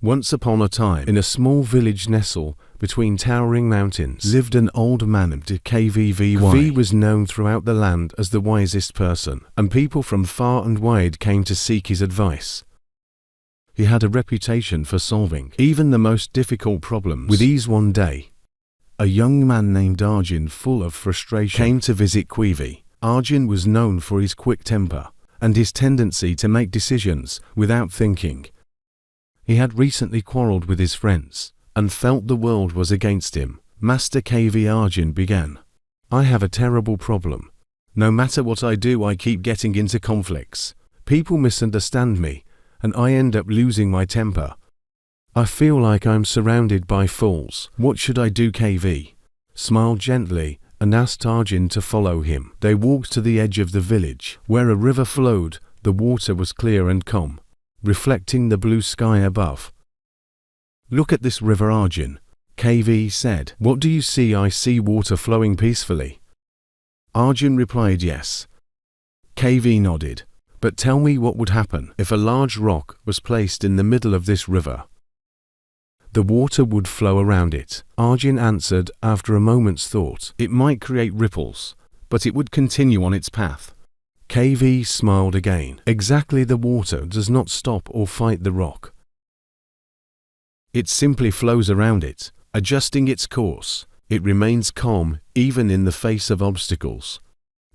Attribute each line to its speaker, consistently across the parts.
Speaker 1: Once upon a time, in a small village nestled between towering mountains, lived an old man named Kvy. Kvy was known throughout the land as the wisest person, and people from far and wide came to seek his advice. He had a reputation for solving even the most difficult problems with ease. One day, a young man named Arjun, full of frustration, came to visit Kvy. Arjun was known for his quick temper and his tendency to make decisions without thinking. He had recently quarreled with his friends and felt the world was against him. Master Kvy, Arjun began. I have a terrible problem. No matter what I do, I keep getting into conflicts. People misunderstand me, and I end up losing my temper. I feel like I'm surrounded by fools. What should I do? Kvy smiled gently and asked Arjun to follow him. They walked to the edge of the village, where a river flowed. The water was clear and calm, reflecting the blue sky above. Look at this river, Arjun, Kvy said. What do you see? I see water flowing peacefully. Arjun replied, yes. Kvy nodded. But tell me, what would happen if a large rock was placed in the middle of this river? The water would flow around it, Arjun answered after a moment's thought. It might create ripples, but it would continue on its path. Kvy smiled again. Exactly, the water does not stop or fight the rock. It simply flows around it, adjusting its course. It remains calm, even in the face of obstacles.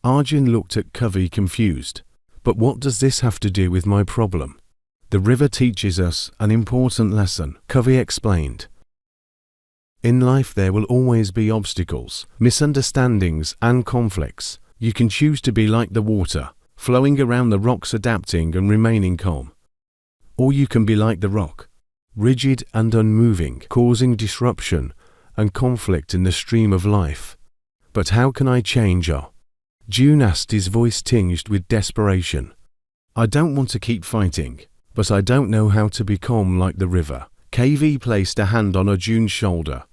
Speaker 1: Arjun looked at Kvy confused. But what does this have to do with my problem? The river teaches us an important lesson, Kvy explained. In life there will always be obstacles, misunderstandings and conflicts. You can choose to be like the water, flowing around the rocks, adapting and remaining calm. Or you can be like the rock, rigid and unmoving, causing disruption and conflict in the stream of life. But how can I change? June asked, his voice tinged with desperation. I don't want to keep fighting, but I don't know how to be calm like the river. Kvy placed a hand on June's shoulder.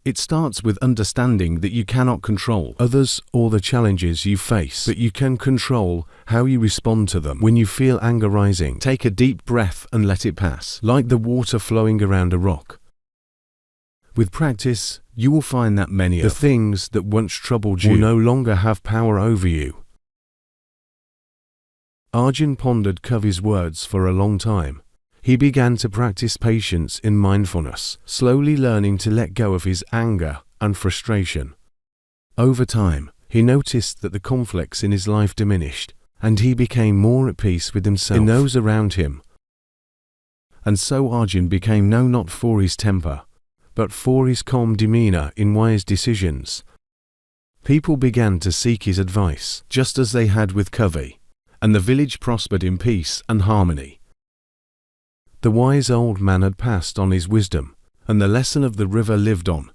Speaker 1: It starts with understanding that you cannot control others or the challenges you face, but you can control how you respond to them. When you feel anger rising, take a deep breath and let it pass, like the water flowing around a rock. With practice, you will find that many of the things that once troubled you will no longer have power over you. Arjun pondered Kvy's words for a long time. He began to practice patience in mindfulness, slowly learning to let go of his anger and frustration. Over time, he noticed that the conflicts in his life diminished, and he became more at peace with himself and those around him. And so Arjun became known not for his temper, but for his calm demeanor in wise decisions. People began to seek his advice, just as they had with Kvy, and the village prospered in peace and harmony. The wise old man had passed on his wisdom, and the lesson of the river lived on,